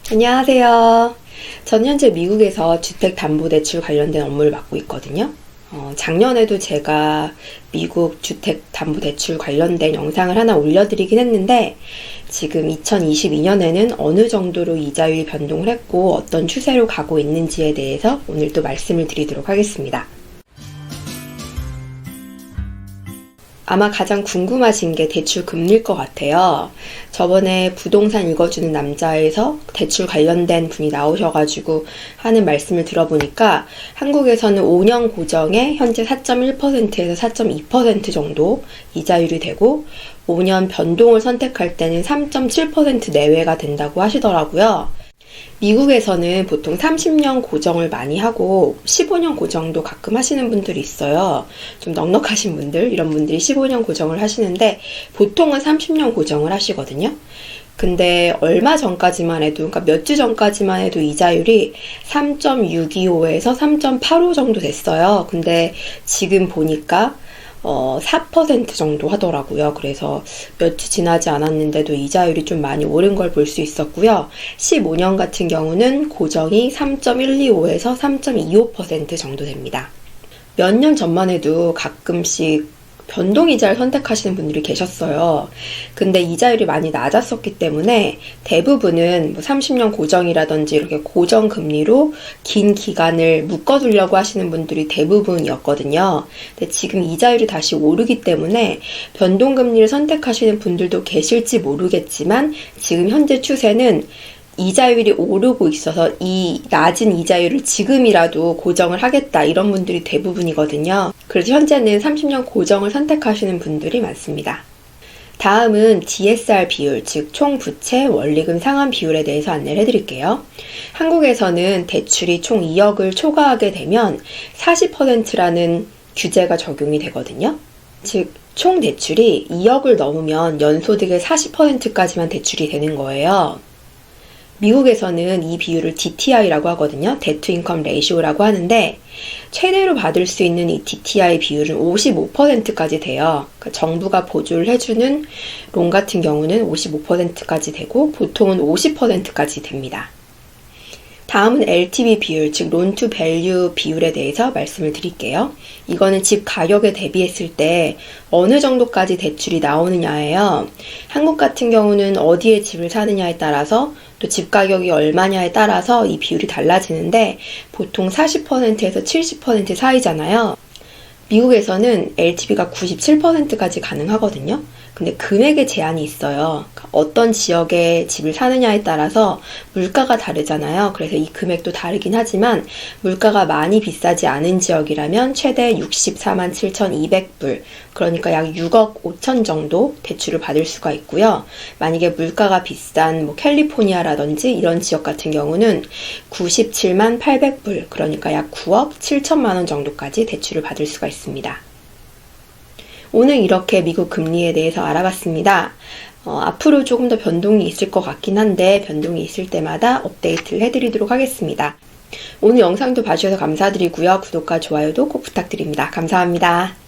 안녕하세요. 전 현재 미국에서 주택담보대출 관련된 업무를 맡고 있거든요. 작년에도 제가 미국 주택담보대출 관련된 영상을 하나 올려드리긴 했는데 지금 2022년에는 어느 정도로 이자율이 변동을 했고 어떤 추세로 가고 있는지에 대해서 오늘 또 말씀을 드리도록 하겠습니다. 아마 가장 궁금하신 게 대출 금리일 것 같아요. 저번에 부동산 읽어주는 남자에서 대출 관련된 분이 나오셔가지고 하는 말씀을 들어보니까 한국에서는 5년 고정에 현재 4.1%에서 4.2% 정도 이자율이 되고 5년 변동을 선택할 때는 3.7% 내외가 된다고 하시더라고요. 미국에서는 보통 30년 고정을 많이 하고 15년 고정도 가끔 하시는 분들이 있어요. 좀 넉넉하신 분들, 이런 분들이 15년 고정을 하시는데 보통은 30년 고정을 하시거든요. 근데 얼마 전까지만 해도, 그러니까 몇 주 전까지만 해도 이자율이 3.625에서 3.85 정도 됐어요. 근데 지금 보니까 4% 정도 하더라고요. 그래서 몇 주 지나지 않았는데도 이자율이 좀 많이 오른 걸 볼 수 있었고요. 15년 같은 경우는 고정이 3.125에서 3.25% 정도 됩니다. 몇 년 전만 해도 가끔씩 변동이자를 선택하시는 분들이 계셨어요. 근데 이자율이 많이 낮았었기 때문에 대부분은 30년 고정이라든지 이렇게 고정금리로 긴 기간을 묶어두려고 하시는 분들이 대부분이었거든요. 근데 지금 이자율이 다시 오르기 때문에 변동금리를 선택하시는 분들도 계실지 모르겠지만 지금 현재 추세는 이자율이 오르고 있어서 이 낮은 이자율을 지금이라도 고정을 하겠다 이런 분들이 대부분이거든요. 그래서 현재는 30년 고정을 선택하시는 분들이 많습니다. 다음은 DSR 비율, 즉 총 부채 원리금 상환 비율에 대해서 안내를 해드릴게요. 한국에서는 대출이 총 2억을 초과하게 되면 40%라는 규제가 적용이 되거든요. 즉 총 대출이 2억을 넘으면 연소득의 40%까지만 대출이 되는 거예요. 미국에서는 이 비율을 DTI라고 하거든요. Debt to Income Ratio라고 하는데 최대로 받을 수 있는 이 DTI 비율은 55%까지 돼요. 그러니까 정부가 보조를 해주는 론 같은 경우는 55%까지 되고 보통은 50%까지 됩니다. 다음은 LTV 비율, 즉 Loan to Value 비율에 대해서 말씀을 드릴게요. 이거는 집 가격에 대비했을 때 어느 정도까지 대출이 나오느냐예요. 한국 같은 경우는 어디에 집을 사느냐에 따라서 또 집 가격이 얼마냐에 따라서 이 비율이 달라지는데 보통 40%에서 70% 사이잖아요. 미국에서는 LTV가 97%까지 가능하거든요. 근데 금액의 제한이 있어요. 어떤 지역에 집을 사느냐에 따라서 물가가 다르잖아요. 그래서 이 금액도 다르긴 하지만 물가가 많이 비싸지 않은 지역이라면 최대 64만 7,200불, 그러니까 약 6억 5천 정도 대출을 받을 수가 있고요. 만약에 물가가 비싼 캘리포니아라든지 이런 지역 같은 경우는 97만 800불, 그러니까 약 9억 7천만 원 정도까지 대출을 받을 수가 있습니다. 오늘 이렇게 미국 금리에 대해서 알아봤습니다. 앞으로 조금 더 변동이 있을 것 같긴 한데 변동이 있을 때마다 업데이트를 해드리도록 하겠습니다. 오늘 영상도 봐주셔서 감사드리고요. 구독과 좋아요도 꼭 부탁드립니다. 감사합니다.